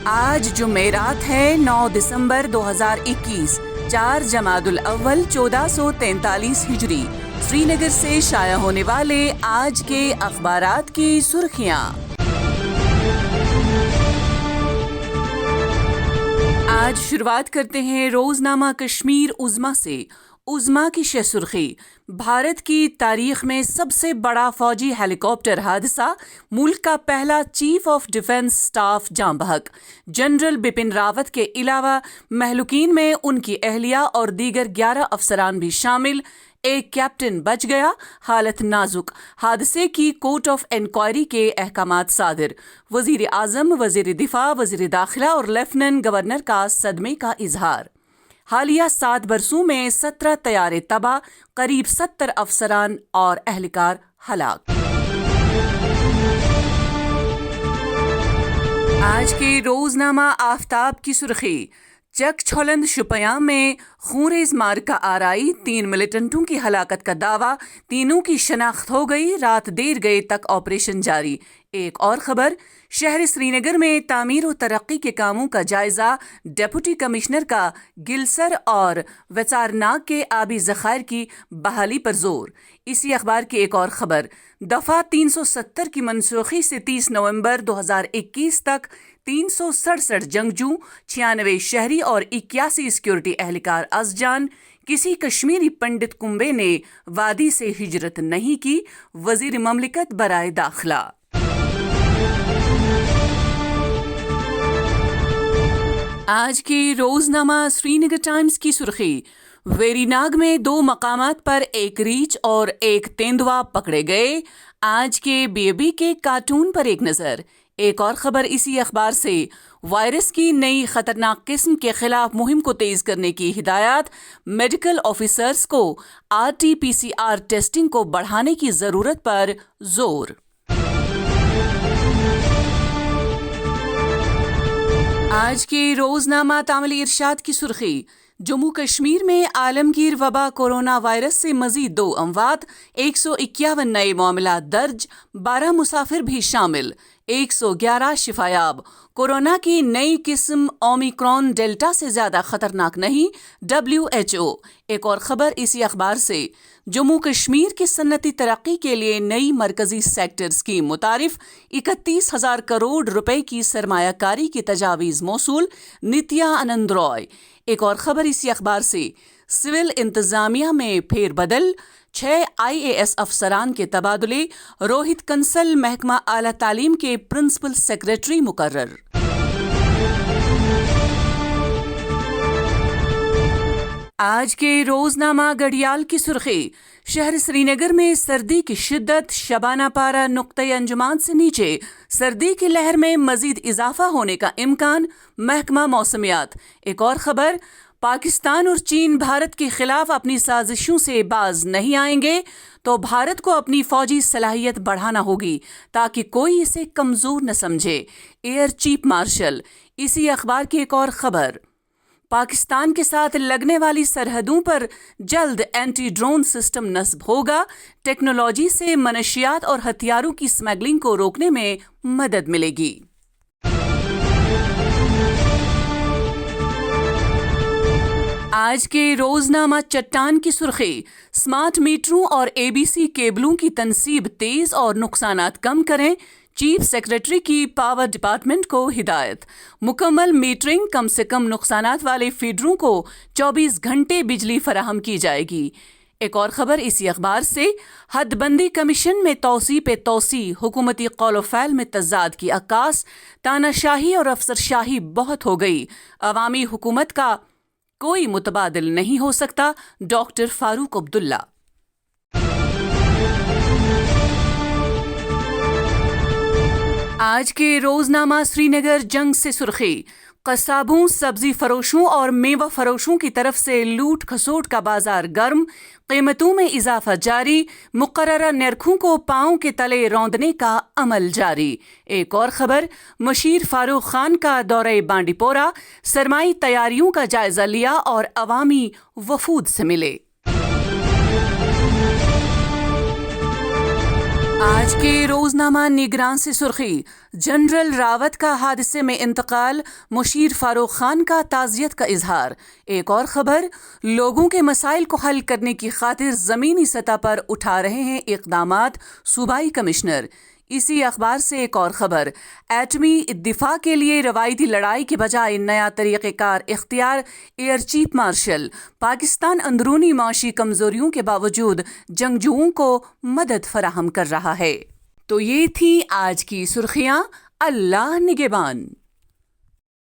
آج جمعرات ہے 9 دسمبر 2021، 4 جمادی الاول 1443 ہجری۔ سری نگر سے شائع ہونے والے آج کے اخبارات کی سرخیاں۔ آج شروعات کرتے ہیں روزنامہ کشمیر عظمیٰ سے۔ عظمیٰ کی شہ سرخی: بھارت کی تاریخ میں سب سے بڑا فوجی ہیلی کاپٹر حادثہ، ملک کا پہلا چیف آف ڈیفنس اسٹاف جاں بحق۔ جنرل بپن راوت کے علاوہ مہلوکین میں ان کی اہلیہ اور دیگر 11 افسران بھی شامل۔ ایک کیپٹن بچ گیا، حالت نازک۔ حادثے کی کورٹ آف انکوائری کے احکامات صادر۔ وزیر اعظم، وزیر دفاع، وزیر داخلہ اور لیفٹیننٹ گورنر کا صدمے کا اظہار۔ حالیہ 7 برسوں میں 17 طیارے تباہ، قریب 70 افسران اور اہلکار ہلاک۔ آج کے روزنامہ آفتاب کی سرخی: چک چھولند شوپیاں میں خونریز معرکہ آرائی، 3 ملیٹنٹوں کی ہلاکت کا دعویٰ، تینوں کی شناخت ہو گئی، رات دیر گئے تک آپریشن جاری۔ ایک اور خبر: شہر سری نگر میں تعمیر و ترقی کے کاموں کا جائزہ، ڈپٹی کمشنر کا گلسر اور ویسارناگ کے آبی ذخائر کی بحالی پر زور۔ اسی اخبار کی ایک اور خبر: دفعہ 370 کی منسوخی سے 30 نومبر 2021 تک 367 جنگجو، 96 شہری اور 81 سیکیورٹی اہلکار از جان۔ کسی کشمیری پنڈت کنبے نے وادی سے ہجرت نہیں کی، وزیر مملکت برائے داخلہ۔ آج کے روزنامہ سری نگر ٹائمز کی سرخی: ویری ناگ میں 2 مقامات پر ایک ریچھ اور ایک تیندوا پکڑے گئے۔ آج کے BAB کے کارٹون پر ایک نظر۔ ایک اور خبر اسی اخبار سے: وائرس کی نئی خطرناک قسم کے خلاف مہم کو تیز کرنے کی ہدایات، میڈیکل آفیسرز کو RT-PCR ٹیسٹنگ کو بڑھانے کی ضرورت پر زور۔ آج کے روزنامہ تامل ارشاد کی سرخی: جموں کشمیر میں عالمگیر وبا کورونا وائرس سے مزید 2 اموات، 151 نئے معاملات درج، 12 مسافر بھی شامل، 111 شفایاب۔ کورونا کی نئی قسم اومیکرون ڈیلٹا سے زیادہ خطرناک نہیں، WHO۔ ایک اور خبر اسی اخبار سے: جموں کشمیر کی صنعتی ترقی کے لیے نئی مرکزی سیکٹر اسکیم متعارف، 31,000 کروڑ روپے کی سرمایہ کاری کی تجاویز موصول، نتیا آنند رائے۔ ایک اور خبر اسی اخبار سے: سول انتظامیہ میں پھیر بدل، 6 IAS افسران کے تبادلے، روہت کنسل محکمہ اعلیٰ تعلیم کے پرنسپل سیکریٹری مقرر۔ آج کے روزنامہ گھڑیال کی سرخی: شہر سری نگر میں سردی کی شدت، شبانہ پارہ نقطۂ انجماد سے نیچے، سردی کی لہر میں مزید اضافہ ہونے کا امکان، محکمہ موسمیات۔ ایک اور خبر: پاکستان اور چین بھارت کے خلاف اپنی سازشوں سے باز نہیں آئیں گے تو بھارت کو اپنی فوجی صلاحیت بڑھانا ہوگی تاکہ کوئی اسے کمزور نہ سمجھے، ایئر چیف مارشل۔ اسی اخبار کی ایک اور خبر: پاکستان کے ساتھ لگنے والی سرحدوں پر جلد اینٹی ڈرون سسٹم نصب ہوگا، ٹیکنالوجی سے منشیات اور ہتھیاروں کی اسمگلنگ کو روکنے میں مدد ملے گی۔ آج کے روزنامہ چٹان کی سرخی: سمارٹ میٹروں اور ABC کیبلوں کی تنصیب تیز اور نقصانات کم کریں، چیف سیکریٹری کی پاور ڈپارٹمنٹ کو ہدایت۔ مکمل میٹرنگ، کم سے کم نقصانات والے فیڈروں کو 24 گھنٹے بجلی فراہم کی جائے گی۔ ایک اور خبر اسی اخبار سے: حد بندی کمیشن میں توسیع پہ توسیع، حکومتی قول و فعل میں تضاد کی عکاس، تانا شاہی اور افسر شاہی بہت ہو گئی، عوامی حکومت کا کوئی متبادل نہیں ہو سکتا، ڈاکٹر فاروق عبداللہ۔ آج کے روزنامہ سری نگر جنگ سے سرخی: قصابوں، سبزی فروشوں اور میوہ فروشوں کی طرف سے لوٹ کھسوٹ کا بازار گرم، قیمتوں میں اضافہ جاری، مقررہ نرخوں کو پاؤں کے تلے روندنے کا عمل جاری۔ ایک اور خبر: مشیر فاروق خان کا دورہ بانڈی پورہ، سرمائی تیاریوں کا جائزہ لیا اور عوامی وفود سے ملے۔ آج کے روزنامہ نگران سے سرخی، جنرل راوت کا حادثے میں انتقال، مشیر فاروق خان کا تعزیت کا اظہار۔ ایک اور خبر، لوگوں کے مسائل کو حل کرنے کی خاطر زمینی سطح پر اٹھا رہے ہیں اقدامات، صوبائی کمشنر۔ اسی اخبار سے ایک اور خبر، ایٹمی دفاع کے لیے روایتی لڑائی کے بجائے نیا طریقہ کار اختیار، ایئر چیف مارشل۔ پاکستان اندرونی معاشی کمزوریوں کے باوجود جنگجوؤں کو مدد فراہم کر رہا ہے۔ تو یہ تھی آج کی سرخیاں۔ اللہ نگہبان۔